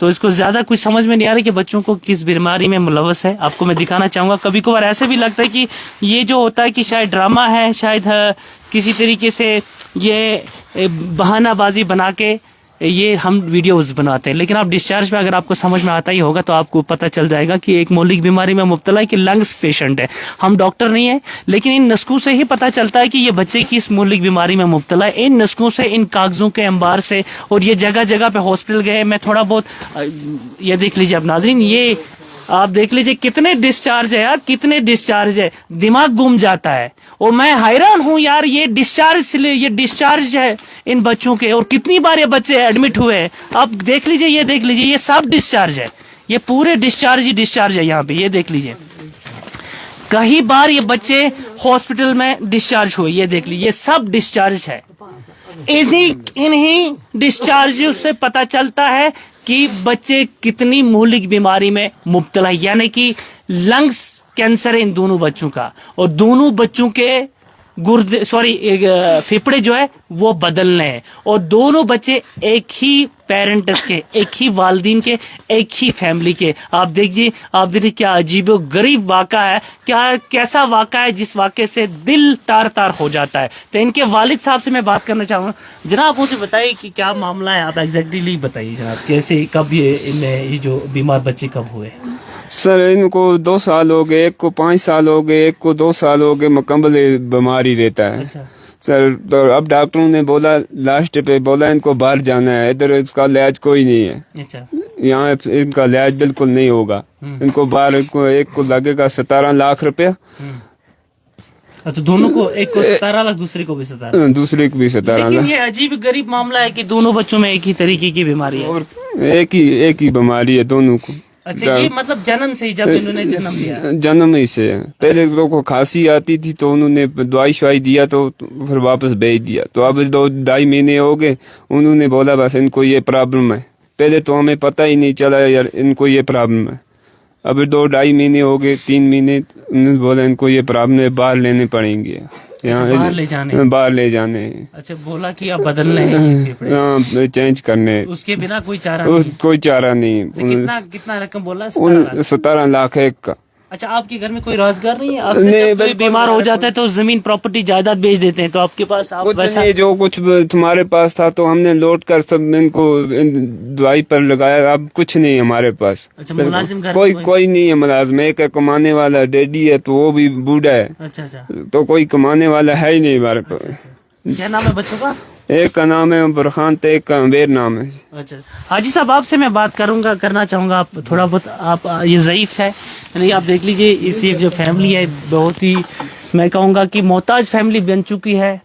تو اس کو زیادہ کچھ سمجھ میں نہیں آ رہا کہ بچوں کو کس بیماری میں ملوث ہے. آپ کو میں دکھانا چاہوں گا. کبھی کبھار ایسے بھی لگتا ہے کہ یہ جو ہوتا ہے کہ شاید ڈرامہ ہے, شاید کسی طریقے سے یہ بہانہ بازی بنا کے یہ ہم ویڈیوز بناتے ہیں. لیکن آپ ڈسچارج میں اگر آپ کو سمجھ میں آتا ہی ہوگا تو آپ کو پتہ چل جائے گا کہ ایک مہلک بیماری میں مبتلا ہے, کہ لنگس پیشنٹ ہے. ہم ڈاکٹر نہیں ہیں, لیکن ان نسخوں سے ہی پتہ چلتا ہے کہ یہ بچے کس مہلک بیماری میں مبتلا ہے. ان نسخوں سے, ان کاغذوں کے انبار سے, اور یہ جگہ جگہ پہ ہاسپٹل گئے. میں تھوڑا بہت یہ دیکھ لیجیے اب ناظرین, یہ آپ دیکھ لیجیے کتنے ڈسچارج ہے یار, کتنے ڈسچارج ہے. دماغ گم جاتا ہے. اور میں حیران ہوں یار, یہ ڈسچارج ہے ان بچوں کے, اور کتنی بار یہ بچے ایڈمٹ ہوئے ہیں. آپ دیکھ لیجیے, یہ دیکھ لیجیے, یہ سب ڈسچارج ہے. یہ پورے ڈسچارج ہے یہاں پہ. یہ دیکھ لیجیے کئی بار یہ بچے ہاسپٹل میں ڈسچارج ہوئے. یہ دیکھ لیجیے, یہ سب ڈسچارج ہے. انہی ڈسچارج سے پتہ چلتا ہے کہ بچے کتنی مہلک بیماری میں مبتلا ہے. یعنی کہ لنگس کینسر ہے ان دونوں بچوں کا, اور دونوں بچوں کے گردے پھیپڑے جو ہے وہ بدلنے ہیں, اور دونوں بچے ایک ہی پیرنٹس کے, ایک ہی والدین کے, ایک ہی فیملی کے. آپ دیکھیے کیا عجیب و غریب واقعہ ہے, کیسا واقعہ ہے جس واقعے سے دل تار تار ہو جاتا ہے. تو ان کے والد صاحب سے میں بات کرنا چاہوں گا. جناب مجھے بتائیے کہ کیا معاملہ ہے, آپ ایگزیکٹلی بتائیے جناب, کیسے کب یہ جو بیمار بچے کب ہوئے؟ سر ان کو 2 سال ہو گئے, ایک کو 5 سال ہو گئے, ایک کو 2 سال ہو گئے. مکمل بیماری رہتا ہے. اچھا سر تو اب ڈاکٹروں نے بولا, لاسٹ پہ بولا ان کو باہر جانا ہے, ادھر اس کا علاج کوئی نہیں ہے. اچھا, یہاں ان کا علاج بالکل نہیں ہوگا. ان کو باہر ایک کو لگے گا 17 لاکھ روپیہ. اچھا, دونوں کو, ایک کو 17 لاکھ, دوسرے کو بھی 17 لاکھ. دوسرے کو بھی 17 لیکن لاکھ. یہ عجیب غریب معاملہ ہے کہ دونوں بچوں میں ایک ہی طریقے کی بیماری ہے. اور ایک ہی بیماری ہے دونوں کو. اچھا, یہ مطلب جنم سے ہی, جب انہوں نے جنم لیا جنم ہی سے. پہلے لوگوں کو کھانسی آتی تھی تو انہوں نے دوائی شوائی دیا تو پھر واپس بھیج دیا. تو اب 2-2.5 مہینے ہو گئے, انہوں نے بولا بس ان کو یہ پرابلم ہے. پہلے تو ہمیں پتہ ہی نہیں چلا یار ان کو یہ پرابلم ہے. اب 2-2.5 مہینے ہو گئے, 3 مہینے, انہوں نے بولا ان کو یہ پرابلم ہے, باہر لینے پڑیں گے, باہر لے جانے ہیں. اچھا, بولا کہ اب بدلنے ہیں, ہاں چینج کرنے, اس کے بنا کوئی چارہ نہیں. کوئی چارہ نہیں. کتنا رقم بولا؟ 17 لاکھ ایک کا. اچھا, آپ کے گھر میں کوئی روزگار نہیں ہے؟ آپ سے جب کوئی بیمار ہو جاتا ہے تو زمین پراپرٹی جائیداد بیچ دیتے ہیں, تو آپ کے پاس کچھ نہیں, جو کچھ تمہارے پاس تھا تو ہم نے لوٹ کر سب ان کو دوائی پر لگایا. اب کچھ نہیں ہمارے پاس. اچھا, ملازم گھر کوئی نہیں ہے ملازم. ایک ہے کمانے والا, ڈیڈی ہے تو وہ بھی بوڑھا ہے. اچھا, تو کوئی کمانے والا ہے ہی نہیں ہمارے پاس. کیا نام ہے بچوں کا؟ ایک کا نام ہے برخان, تو ایک کا امیر نام ہے. اچھا, حاجی صاحب آپ سے میں بات کرنا چاہوں گا. آپ تھوڑا بہت, آپ یہ ضعیف ہے, یعنی آپ دیکھ لیجئے اس جو فیملی ہے بہت ہی, میں کہوں گا کہ محتاج فیملی بن چکی ہے,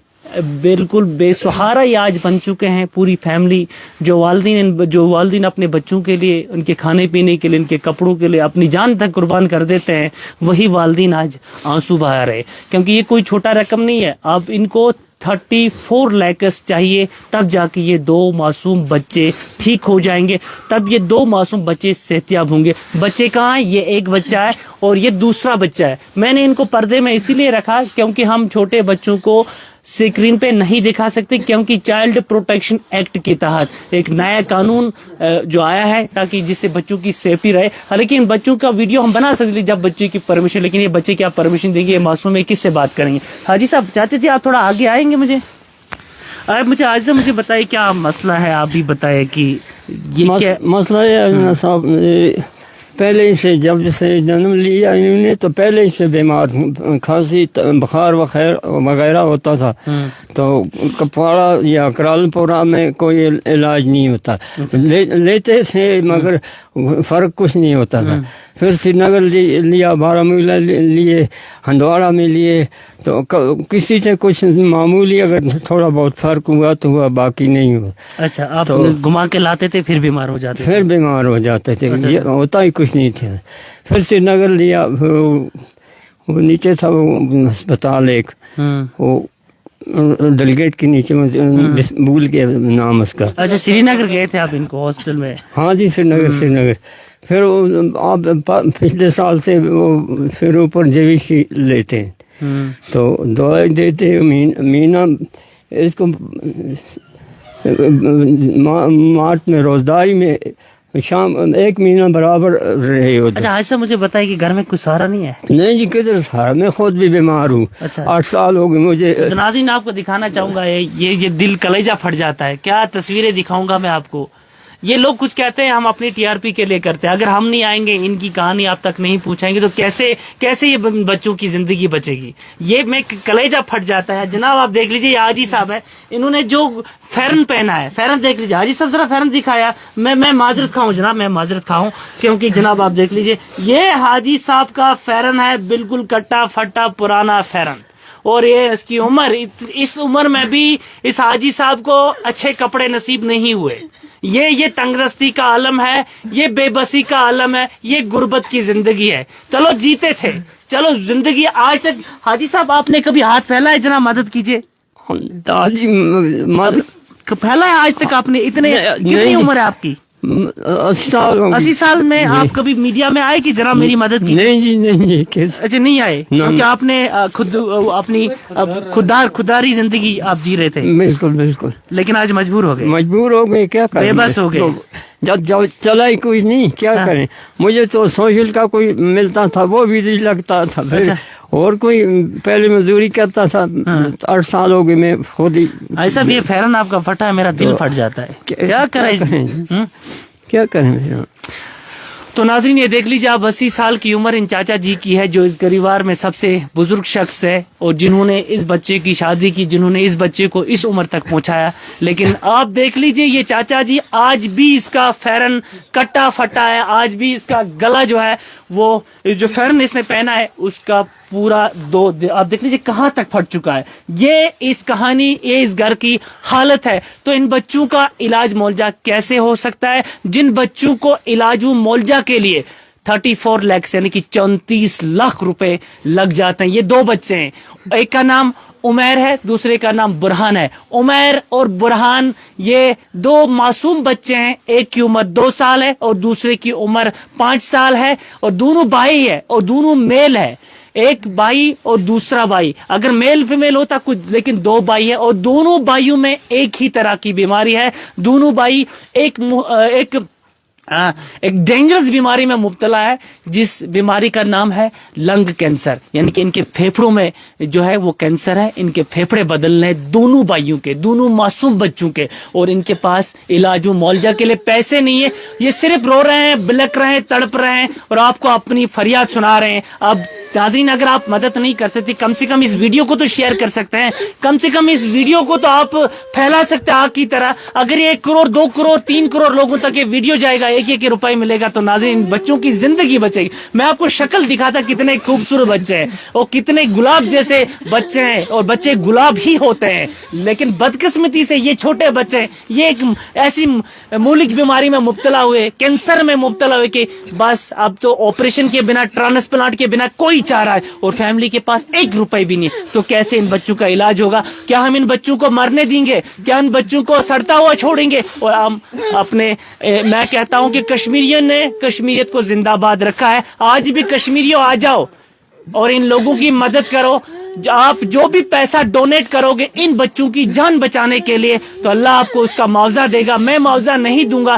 بالکل بے سہارا ہی آج بن چکے ہیں پوری فیملی. جو والدین اپنے بچوں کے لیے, ان کے کھانے پینے کے لیے, ان کے کپڑوں کے لیے اپنی جان تک قربان کر دیتے ہیں, وہی والدین آج آنسو بہا رہے, کیونکہ یہ کوئی چھوٹا رقم نہیں ہے. اب ان کو 34 لاکھ چاہیے, تب جا کے یہ 2 معصوم بچے ٹھیک ہو جائیں گے, تب یہ 2 معصوم بچے صحت یاب ہوں گے. بچے کہاں ہیں؟ یہ ایک بچہ ہے اور یہ دوسرا بچہ ہے. میں نے ان کو پردے میں اسی لیے رکھا کیونکہ ہم چھوٹے بچوں کو اسکرین پہ نہیں دکھا سکتے, کیونکہ چائلڈ پروٹیکشن ایکٹ کے تحت ایک نیا قانون جو آیا ہے تاکہ جس سے بچوں کی سیفٹی رہے. حالانکہ بچوں کا ویڈیو ہم بنا سکتے جب بچے کی پرمیشن, لیکن یہ بچے کیا پرمیشن دیں گے, یہ معصوم ہے, کس سے بات کریں گے؟ حاجی صاحب, چاچا جی آپ تھوڑا آگے آئیں گے, مجھے بتائیے کیا مسئلہ ہے, آپ بھی بتائیں کہ یہ مسئلہ ہے صاحب. پہلے سے جب سے جنم لیا انہوں نے تو پہلے سے بیمار, کھانسی بخار وغیرہ ہوتا تھا. تو کپواڑہ یا کرالپورہ میں کوئی علاج نہیں ہوتا, لیتے تھے مگر فرق کچھ نہیں ہوتا تھا. پھر سری نگر لیا, بارہمولہ لیے, ہندواڑہ میں لیے, تو کسی سے کچھ معمولی اگر تھوڑا بہت فرق ہوا تو ہوا, باقی نہیں ہوا. اچھا, آپ گھما کے لاتے تھے پھر بیمار ہو جاتے تھے. ہوتا ہی کچھ نہیں تھا. پھر سری نگر لیا, وہ نیچے تھا وہ ہسپتال ایک, وہ ڈلگیٹ کے نیچے, بھول کے نام اس کا. اچھا, سری نگر گئے تھے آپ ان کو ہاسپٹل میں؟ ہاں جی, سری نگر. پھر آپ پچھلے سال سے وہ پھر اوپر JVC لیتے ہیں تو دوائی دیتے مہینہ. اس کو مارچ میں روزداری میں شام 1 مہینہ برابر رہے ادھر. اچھا حاجی صاحب مجھے بتائیں کہ گھر میں کوئی سہارا نہیں ہے؟ نہیں جی کدھر سہارا, میں خود بھی بیمار ہوں. اچھا. 8 سال ہو گئے مجھے. تو ناظرین آپ کو دکھانا چاہوں گا یہ دل کلیجہ پھٹ جاتا ہے. کیا تصویریں دکھاؤں گا میں آپ کو. یہ لوگ کچھ کہتے ہیں ہم اپنی ٹی آر پی کے لیے کرتے ہیں. اگر ہم نہیں آئیں گے, ان کی کہانی آپ تک نہیں پہنچائیں گے تو کیسے یہ بچوں کی زندگی بچے گی. یہ میں کلیجہ پھٹ جاتا ہے. جناب آپ دیکھ لیجیے, یہ حاجی صاحب ہے, انہوں نے جو فیرن پہنا ہے, فیرن دیکھ لیجیے. حاجی صاحب ذرا فیرن دکھایا. میں معذرت کھاؤں جناب, میں معذرت کھاؤں کیونکہ جناب آپ دیکھ لیجیے یہ حاجی صاحب کا فیرن ہے, بالکل کٹا پھٹا پرانا فیرن. اور یہ اس کی عمر, اس عمر میں بھی اس حاجی صاحب کو اچھے کپڑے نصیب نہیں ہوئے. یہ تنگ دستی کا عالم ہے, یہ بے بسی کا عالم ہے, یہ غربت کی زندگی ہے. چلو جیتے تھے, چلو زندگی آج تک. حاجی صاحب آپ نے کبھی ہاتھ پھیلا ہے؟ جناب مدد کیجیے. دادی پھیلا ہے آج تک آپ نے؟ کتنی عمر ہے آپ کی؟ 80 سال ہو گئے. 80 سال میں آپ کبھی میڈیا میں آئے کہ جناب میری مدد کی؟ نہیں جی نہیں. اچھا نہیں آئے کیونکہ آپ نے خود اپنی خودداری زندگی آپ جی رہے تھے. بالکل بالکل. لیکن آج مجبور ہو گئے. مجبور ہو گئے, کیا کریں, بے بس ہو گئے. جب چلا ہی کوئی نہیں, کیا کریں. مجھے تو سوشل کا کوئی ملتا تھا وہ بھی نہیں لگتا تھا. پھر اور کوئی پہلے مزدوری کرتا تھا. 8 سال ہو گئے میں خود ہی. ایسا بھی یہ فیرن آپ کا پھٹا ہے, میرا دل پھٹ جاتا ہے. کیا کریں. تو ناظرین یہ دیکھ لیجیے آپ, 80 سال کی عمر ان چاچا جی کی ہے جو اس پریوار میں سب سے بزرگ شخص ہے, اور جنہوں نے اس بچے کی شادی کی, جنہوں نے اس بچے کو اس عمر تک پہنچایا. لیکن آپ دیکھ لیجیے یہ چاچا جی, آج بھی اس کا فیرن کٹا پھٹا ہے, آج بھی اس کا گلا جو ہے وہ جو فیرن اس نے پہنا ہے اس کا پورا آپ دیکھ لیجیے کہاں تک پھٹ چکا ہے. یہ اس کہانی, یہ اس گھر کی حالت ہے. تو ان بچوں کا علاج معالجہ کیسے ہو سکتا ہے؟ جن بچوں کو علاج و معالجہ کے لیے 34 لاکھ یعنی کہ 34 لاکھ روپے لگ جاتے ہیں. یہ 2 بچے ہیں, ایک کا نام عمیر ہے, دوسرے کا نام برہان ہے. عمیر اور برہان یہ 2 معصوم بچے ہیں. ایک کی عمر 2 سال ہے اور دوسرے کی عمر 5 سال ہے, اور دونوں بھائی ہے اور دونوں میل ہے. ایک بھائی اور دوسرا بھائی, اگر میل فیمیل ہوتا کچھ, لیکن 2 بھائی ہے اور دونوں بھائیوں میں ایک ہی طرح کی بیماری ہے. دونوں بھائی ایک ڈینجرس بیماری میں مبتلا ہے, جس بیماری کا نام ہے لنگ کینسر. یعنی کہ ان کے پھیپھڑوں میں جو ہے وہ کینسر ہے. ان کے پھیپھڑے بدلنے دونوں بھائیوں کے, دونوں معصوم بچوں کے, اور ان کے پاس علاج و معالجہ کے لیے پیسے نہیں ہے. یہ صرف رو رہے ہیں, بلک رہے ہیں, تڑپ رہے ہیں اور آپ کو اپنی فریاد سنا رہے ہیں. اب ناظرین اگر آپ مدد نہیں کر سکتے, کم سے کم اس ویڈیو کو تو شیئر کر سکتے ہیں, کم سے کم اس ویڈیو کو تو آپ پھیلا سکتے ہیں آگ کی طرح. اگر یہ 1 کروڑ 2 کروڑ 3 کروڑ لوگوں تک یہ ویڈیو جائے گا, 1 روپے ملے گا, تو ناظرین بچوں کی زندگی بچے گی. میں آپ کو شکل دکھاتا کتنے خوبصورت بچے ہیں اور کتنے گلاب جیسے بچے ہیں, اور بچے گلاب ہی ہوتے ہیں. لیکن بدقسمتی سے یہ چھوٹے بچے یہ ایک ایسی مولک بیماری میں مبتلا ہوئے, کینسر میں مبتلا ہوئے کہ بس اب تو آپریشن کے بنا, ٹرانسپلانٹ کے بنا کوئی چارہ ہے, اور فیملی کے پاس 1 روپے بھی نہیں. تو کیسے ان بچوں کا علاج ہوگا؟ کیا ہم ان بچوں کو مرنے دیں گے؟ کیا ان بچوں کو سڑتا ہوا چھوڑیں گے؟ اور ہم اپنے میں کہتا ہوں کہ کشمیریوں نے کشمیریت کو زندہ باد رکھا ہے. آج بھی کشمیریوں آ جاؤ اور ان لوگوں کی مدد کرو. آپ جو بھی پیسہ ڈونیٹ کرو گے ان بچوں کی جان بچانے کے لیے, تو اللہ آپ کو اس کا معاوضہ دے گا. میں معاوضہ نہیں دوں گا,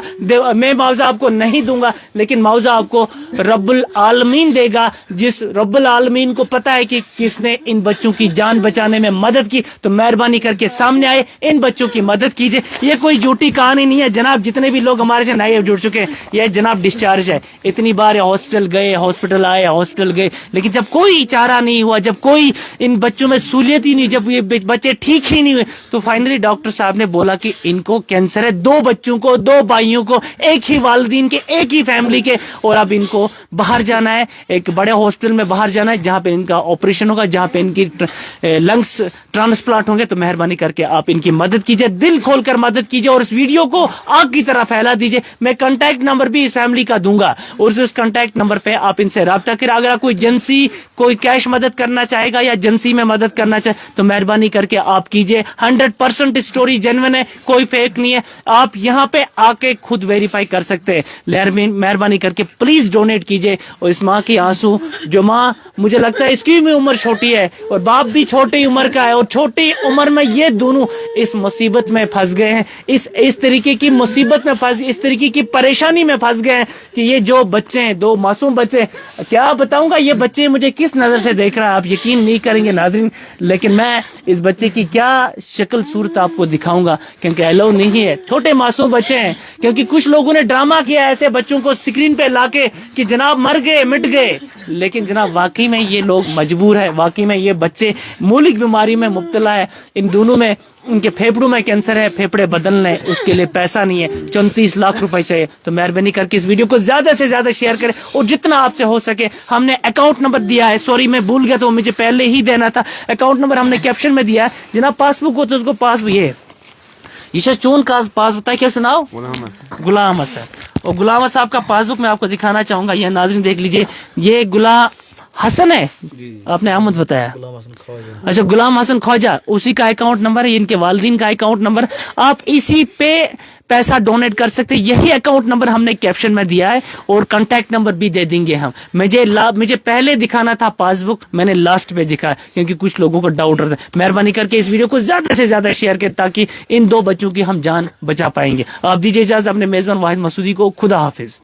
میں معاوضہ آپ کو نہیں دوں گا, لیکن معاوضہ آپ کو رب العالمین دے گا. جس رب العالمین کو پتا ہے کہ کس نے ان بچوں کی جان بچانے میں مدد کی, تو مہربانی کر کے سامنے آئے, ان بچوں کی مدد کیجئے. یہ کوئی جھوٹی کہانی نہیں ہے جناب. جتنے بھی لوگ ہمارے سے نئے جڑ چکے ہیں, یہ جناب ڈسچارج ہے. اتنی بار ہاسپٹل گئے, ہاسپٹل آئے, ہاسپٹل گئے, لیکن جب کوئی چارہ نہیں ہوا, جب کوئی ان بچوں میں سہولیت ہی نہیں, جب یہ بچے ٹھیک ہی نہیں ہوئے, تو فائنلی ڈاکٹر صاحب نے بولا کہ ان کو کینسر ہے. 2 بچوں کو, 2 بھائیوں کو, ایک ہی والدین کے, ایک ہی فیملی کے, اور اب ان کو باہر جانا ہے, ایک بڑے ہاسپٹل میں باہر جانا ہے جہاں پہ ان کا آپریشن ہوگا, جہاں پہ ان کی لنگس ٹرانسپلانٹ ہوں گے. تو مہربانی کر کے آپ ان کی مدد کیجئے, دل کھول کر مدد کیجئے, اور اس ویڈیو کو آگ کی طرح پھیلا دیجئے. میں کانٹیکٹ نمبر بھی اس فیملی کا دوں گا, اور اس کانٹیکٹ نمبر پہ آپ ان سے رابطہ کریں. اگر کوئی جنسی کوئی کیش مدد کرنا چاہے گا یا ایمرجنسی میں مدد کرنا چاہے تو مہربانی کر کے آپ کیجئے. 100% اسٹوری جینوین ہے, کوئی فیک نہیں ہے. آپ یہاں پہ آ کے خود ویریفائی کر سکتے ہیں. مہربانی کر کے پلیز ڈونیٹ کیجئے. اور اس ماں کی آنسو, جو ماں مجھے لگتا ہے اس کی بھی عمر چھوٹی ہے اور باپ بھی چھوٹی عمر کا ہے, اور چھوٹی عمر میں یہ دونوں اس مصیبت میں پھنس گئے ہیں, اس طریقے کی مصیبت میں اس طریقے کی پریشانی میں پھنس گئے ہیں کہ یہ جو بچے ہیں, دو معصوم بچے, کیا بتاؤں گا یہ بچے مجھے کس نظر سے دیکھ رہا ہے آپ یقین نہیں کریں گے ناظرین, لیکن میں اس بچے کی کیا شکل صورت آپ کو دکھاؤں گا کیونکہ ایلو نہیں ہے. چھوٹے معصوم بچے ہیں, کیونکہ کچھ لوگوں نے ڈرامہ کیا ایسے بچوں کو اسکرین پہ لا کے کہ جناب مر گئے مٹ گئے, لیکن جناب واقعی میں یہ لوگ مجبور ہے, واقعی میں یہ بچے مولک بیماری میں مبتلا ہے. ان دونوں میں ان کے پھیپڑوں میں کینسر ہے, پھیپڑے بدلنے اس کے لیے پیسہ نہیں ہے, 34 لاکھ روپے چاہیے. تو مہربانی کر کے اس ویڈیو کو زیادہ سے زیادہ شیئر کریں اور جتنا آپ سے ہو سکے. ہم نے اکاؤنٹ نمبر دیا ہے, سوری میں بھول گیا تو مجھے پہلے ہی دینا تھا. اکاؤنٹ نمبر ہم نے کیپشن میں دیا ہے. جناب پاس بک ہو تو اس کو پاس یہ چون کا پاس بتائے کیا سناؤ, غلام احمد صاحب. اور غلام احمد صاحب کا پاس بک میں آپ کو دکھانا چاہوں گا. یہ ناظرین دیکھ لیجئے, یہ غلام حسن ہے, آپ نے احمد بتایا, اچھا غلام حسن خواجہ, اسی کا اکاؤنٹ نمبر ہے, ان کے والدین کا اکاؤنٹ نمبر. آپ اسی پہ پیسہ ڈونیٹ کر سکتے. یہی اکاؤنٹ نمبر ہم نے کیپشن میں دیا ہے اور کانٹیکٹ نمبر بھی دے دیں گے ہم. مجھے پہلے دکھانا تھا پاس بک, میں نے لاسٹ پہ دکھایا کیونکہ کچھ لوگوں کو ڈاؤٹ رہتا ہے. مہربانی کر کے اس ویڈیو کو زیادہ سے زیادہ شیئر کریں تاکہ ان دو بچوں کی ہم جان بچا پائیں گے. آپ دیجیے اجازت اپنے میزبان واحد مسعودی کو. خدا حافظ.